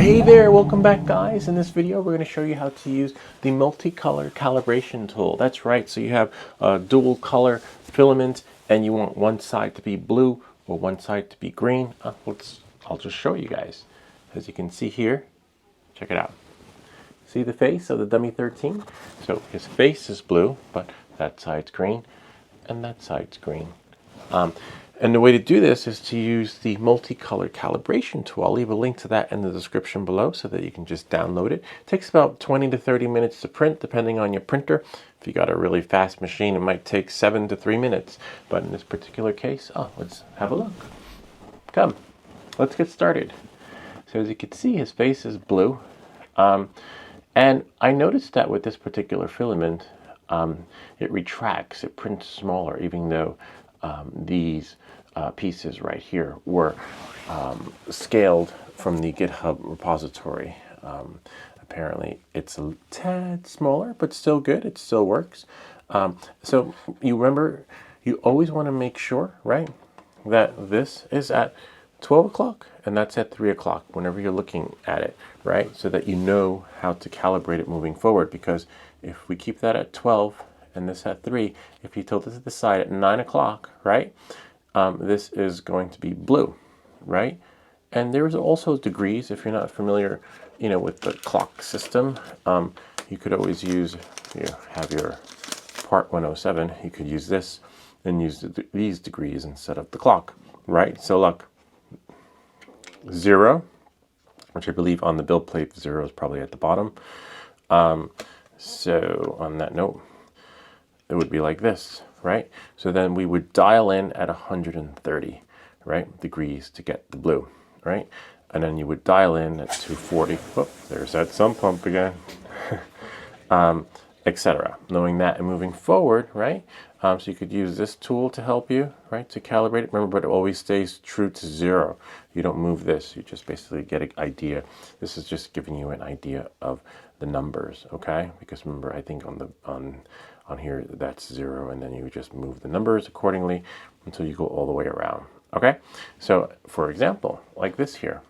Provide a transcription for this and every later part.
Hey there, welcome back guys. In this video we're going to show you how to use the multicolor calibration tool. That's right, so you have a dual color filament and you want one side to be blue or one side to be green. I'll just show you guys. As you can see here, check it out. See the face of the dummy 13? So his face is blue, but that side's green and that side's green. And the way to do this is to use the multicolor calibration tool. I'll leave a link to that in the description below so that you can just download it. It takes about 20 to 30 minutes to print, depending on your printer. If you got a really fast machine, it might take 7 to 3 minutes. But in this particular case, let's have a look. Come, let's get started. So as you can see, his face is blue. And I noticed that with this particular filament, it retracts, it prints smaller, even though these pieces right here were scaled from the GitHub repository. Apparently it's a tad smaller, but still good, it still works. So you remember, you always want to make sure, right, that this is at 12 o'clock and that's at 3 o'clock whenever you're looking at it, right? So that you know how to calibrate it moving forward, because if we keep that at 12 and this at 3, if you tilt it to the side at 9 o'clock, right, this is going to be blue, right? And there's also degrees. If you're not familiar, with the clock system, you could always use, have your part 107, you could use this and use these degrees instead of the clock, right? So look, 0, which I believe on the build plate, 0 is probably at the bottom. So on that note, it would be like this, right? So then we would dial in at 130, right, degrees to get the blue, right? And then you would dial in at 240. Oh, there's that sump pump again. Etc. Knowing that and moving forward, right? So you could use this tool to help you, right, to calibrate it. Remember, but it always stays true to 0. You don't move this. You just basically get an idea. This is just giving you an idea of the numbers, okay? Because remember, I think on here that's 0, and then you just move the numbers accordingly until you go all the way around, okay? So for example, like this here,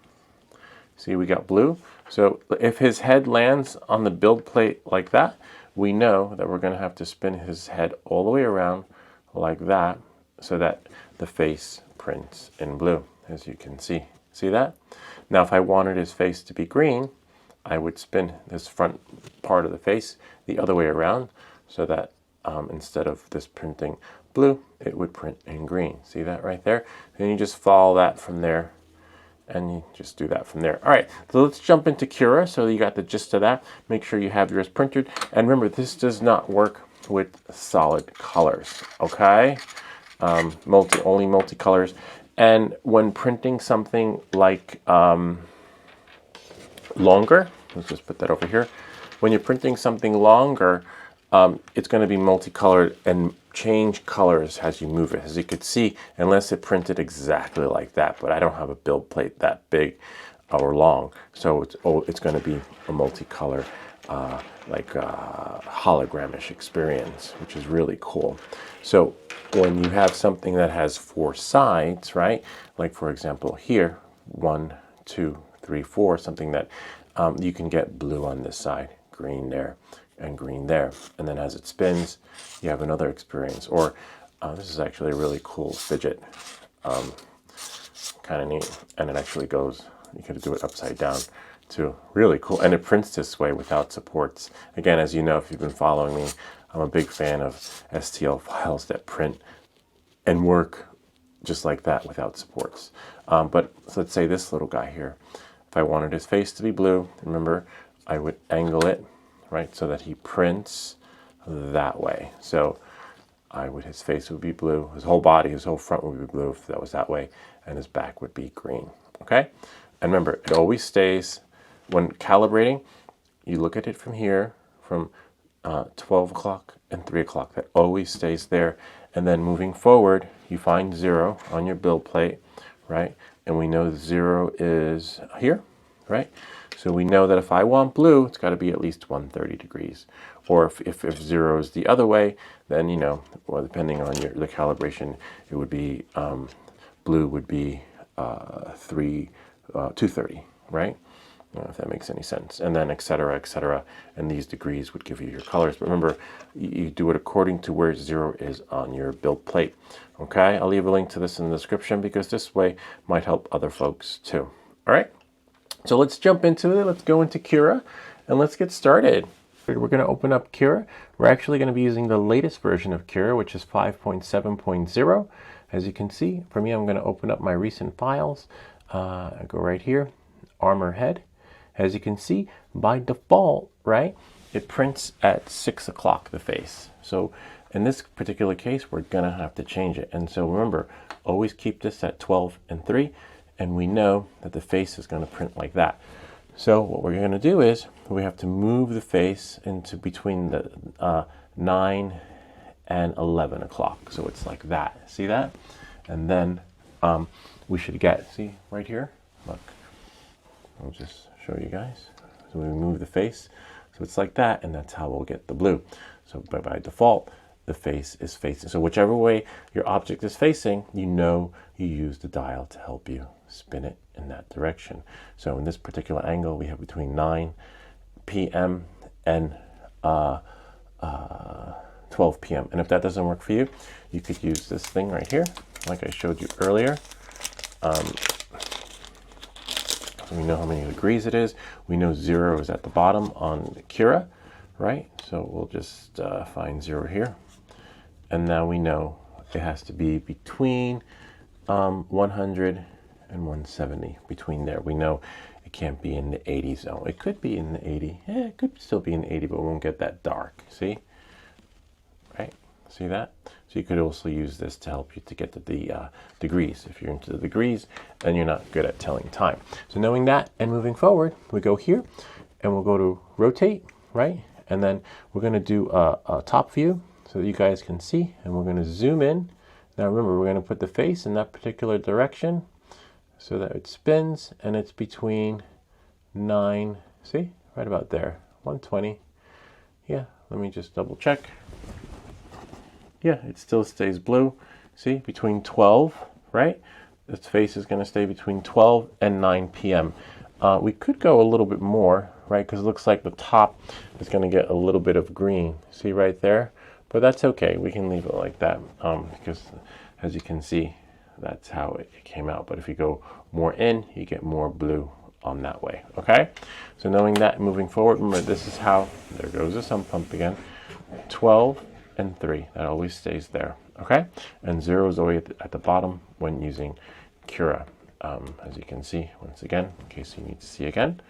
see we got blue. So if his head lands on the build plate like that, we know that we're going to have to spin his head all the way around like that so that the face prints in blue, as you can see. See that? Now if I wanted his face to be green, I would spin this front part of the face the other way around so that instead of this printing blue, it would print in green. See that right there? Then you just follow that from there, and you just do that from there. All right, so let's jump into Cura. So you got the gist of that. Make sure you have yours printed. And remember, this does not work with solid colors, okay? Only multicolors. And when printing something like longer, let's just put that over here. When you're printing something longer, it's going to be multicolored and change colors as you move it, as you could see, unless it printed exactly like that. But I don't have a build plate that big or long, so it's going to be a multicolor, like a hologramish experience, which is really cool. So when you have something that has 4 sides, right, like for example here, 1, 2, 3, 4, something that you can get blue on this side, green there, and green there, and then as it spins you have another experience. Or this is actually a really cool fidget, kind of neat, and it actually goes, you could do it upside down too, really cool, and it prints this way without supports. Again, as you know, if you've been following me, I'm a big fan of STL files that print and work just like that without supports. But let's say this little guy here, if I wanted his face to be blue, remember, I would angle it, right, so that he prints that way. So his face would be blue, his whole body, his whole front would be blue if that was that way, and his back would be green, okay? And remember, it always stays, when calibrating, you look at it from here, from 12 o'clock and 3 o'clock, that always stays there. And then moving forward, you find 0 on your build plate, right? And we know 0 is here, right? So we know that if I want blue, it's got to be at least 130 degrees. Or if 0 is the other way, then, well, depending on the calibration, it would be, blue would be 230, right? I don't know if that makes any sense. And then et cetera, and these degrees would give you your colors. But remember, you do it according to where 0 is on your build plate. Okay, I'll leave a link to this in the description because this way might help other folks too. All right, so let's jump into it. Let's go into Cura and let's get started. We're going to open up Cura. We're actually going to be using the latest version of Cura, which is 5.7.0. As you can see, for me, I'm going to open up my recent files. I go right here, armor head. As you can see, by default, right, it prints at 6 o'clock, the face. So in this particular case, we're going to have to change it. And so remember, always keep this at 12 and 3, and we know that the face is going to print like that. So what we're going to do is we have to move the face into between the 9 and 11 o'clock. So it's like that. See that? And then we should get, see right here, look, I'll just show you guys. So we move the face, so it's like that, and that's how we'll get the blue. So by default, the face is facing. So whichever way your object is facing, you know you use the dial to help you spin it in that direction. So in this particular angle, we have between 9 p.m. and 12 p.m. And if that doesn't work for you, you could use this thing right here, like I showed you earlier. So we know how many degrees it is. We know 0 is at the bottom on Cura, right? So we'll just find 0 here. And now we know it has to be between 100 and 170, between there. We know it can't be in the 80 zone. It could be in the 80. Yeah, it could still be in the 80, but it won't get that dark. See? Right? See that? So you could also use this to help you to get to the degrees. If you're into the degrees, then you're not good at telling time. So knowing that and moving forward, we go here and we'll go to rotate, right? And then we're going to do a top view so that you guys can see, and we're going to zoom in. Now remember, we're going to put the face in that particular direction so that it spins, and it's between 9, see, right about there, 120. Yeah, let me just double check. Yeah, it still stays blue. See, between 12, right? Its face is going to stay between 12 and 9 p.m. We could go a little bit more, right? Because it looks like the top is going to get a little bit of green. See right there? But that's okay. We can leave it like that because, as you can see, that's how it came out. But if you go more in, you get more blue on that way. Okay? So knowing that, moving forward, remember this is how, there goes the sump pump again, 12 and 3. That always stays there. Okay? And 0 is always at the bottom when using Cura. As you can see, once again, in case you need to see again,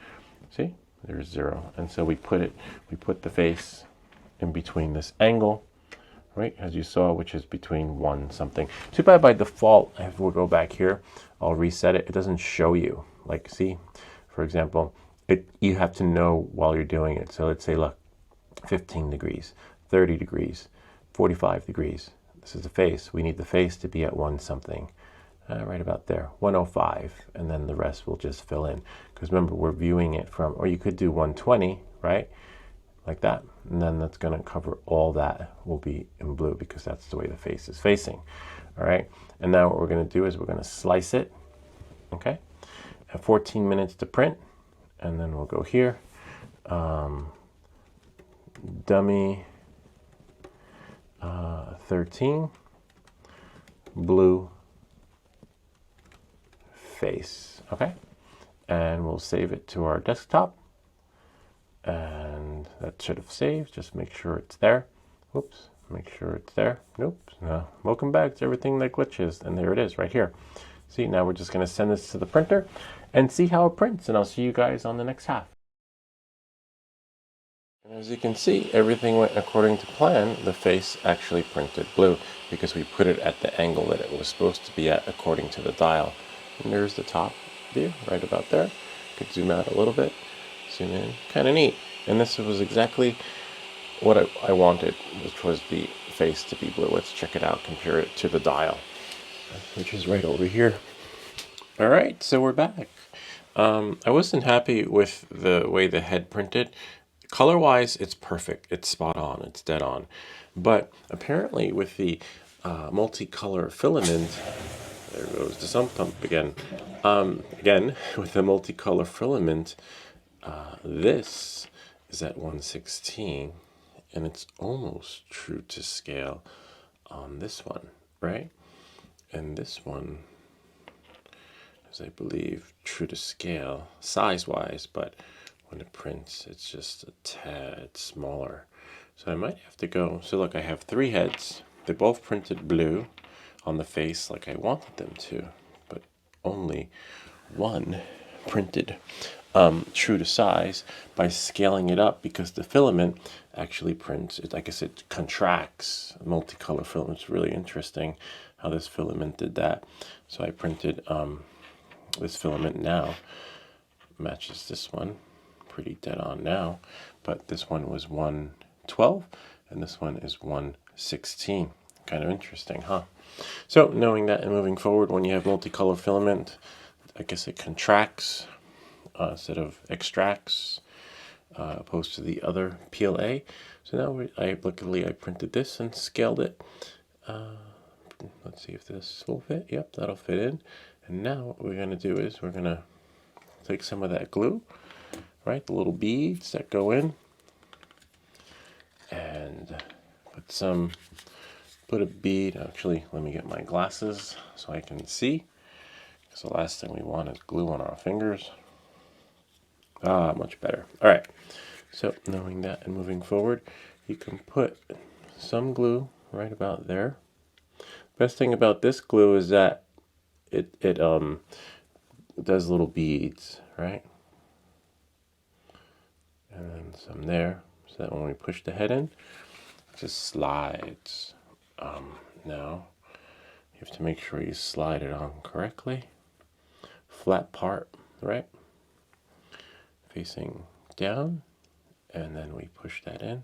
see, there's 0. And so we put the face in between this angle, right, as you saw, which is between 1 something. Too bad by default, if we'll go back here, I'll reset it. It doesn't show you. Like, see, for example, you have to know while you're doing it. So let's say, look, 15 degrees, 30 degrees, 45 degrees. This is the face. We need the face to be at 1 something. Right about there, 105, and then the rest will just fill in. Because remember, we're viewing it from, or you could do 120, right? Like that. And then that's going to cover all that will be in blue because that's the way the face is facing. All right. And now what we're going to do is we're going to slice it. Okay. At 14 minutes to print. And then we'll go here. Dummy 13. Blue face. Okay. And we'll save it to our desktop. And that should have saved. Just make sure it's there. Whoops. Make sure it's there. Nope. No. Welcome back to everything that glitches. And there it is right here. See, now we're just going to send this to the printer and see how it prints. And I'll see you guys on the next half. And as you can see, everything went according to plan. The face actually printed blue because we put it at the angle that it was supposed to be at according to the dial. And there's the top view right about there. Could zoom out a little bit. Zoom in. Kind of neat. And this was exactly what I wanted, which was the face to be blue. Let's check it out, compare it to the dial, which is right over here. All right, so we're back. I wasn't happy with the way the head printed. Color-wise, it's perfect. It's spot on. It's dead on. But apparently with the multicolor filament, There goes the sump pump again. Again, with the multicolor filament, this is at 1/16, and it's almost true to scale on this one, right? And this one is, I believe, true to scale size-wise, but when it prints, it's just a tad smaller. So I might have to go, so look, I have 3 heads. They both printed blue on the face like I wanted them to, but only one printed true to size by scaling it up, because the filament actually prints, it, like I said, contracts. Multicolor filament. It's really interesting how this filament did that. So I printed this filament now, matches this one, pretty dead on now, but this one was 1/12 and this one is 1/16. Kind of interesting, huh? So knowing that and moving forward, when you have multicolor filament, I guess it contracts instead of extracts, opposed to the other PLA. So now luckily I printed this and scaled it. Let's see if this will fit. Yep, that'll fit in. And now what we're going to do is we're going to take some of that glue, right, the little beads that go in, and put a bead. Actually, let me get my glasses so I can see, because the last thing we want is glue on our fingers. Much better. All right, so knowing that and moving forward, you can put some glue right about there. Best thing about this glue is that it does little beads, right? And then some there, so that when we push the head in, it just slides. Now you have to make sure you slide it on correctly. Flat part, right? Facing down, and then we push that in,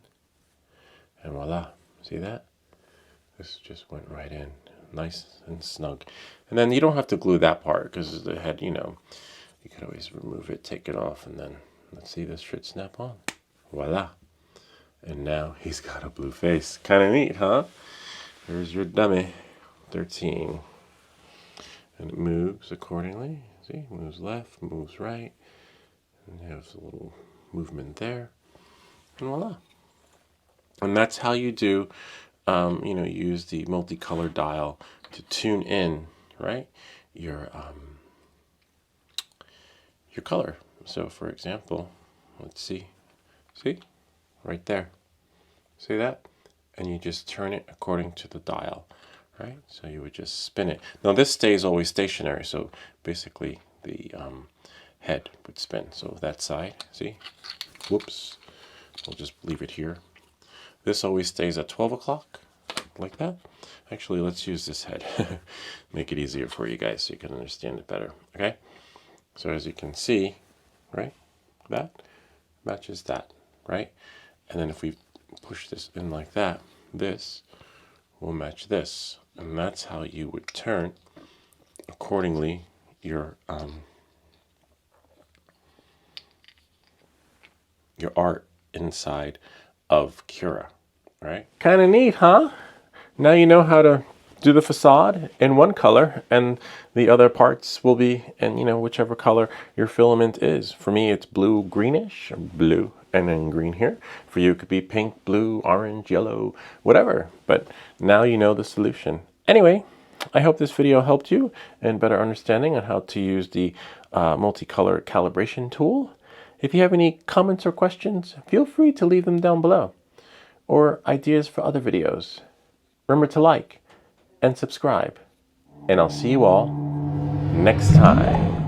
and voila, see that? This just went right in, nice and snug. And then you don't have to glue that part, because the head, you could always remove it, take it off, and then let's see, this should snap on. Voila. And now he's got a blue face. Kind of neat, huh? Here's your dummy, 13. And it moves accordingly. See, moves left, moves right. And you have a little movement there. And voila. And that's how you do, use the multicolor dial to tune in, right, your color. So for example, let's see, right there, see that? And you just turn it according to the dial, right? So you would just spin it. Now this stays always stationary, so basically the head would spin. So that side, see, whoops, we'll just leave it here. This always stays at 12 o'clock, like that. Actually, let's use this head. Make it easier for you guys so you can understand it better, okay? So as you can see, right, that matches that, right? And then if we push this in like that, this will match this. And that's how you would turn, accordingly, your art inside of Cura, right? Kind of neat, huh? Now you know how to do the facade in one color, and the other parts will be in, whichever color your filament is. For me, it's blue, greenish, or blue, and then green here. For you, it could be pink, blue, orange, yellow, whatever. But now you know the solution. Anyway, I hope this video helped you in better understanding on how to use the multicolor calibration tool. If you have any comments or questions, feel free to leave them down below, or ideas for other videos. Remember to like and subscribe, and I'll see you all next time.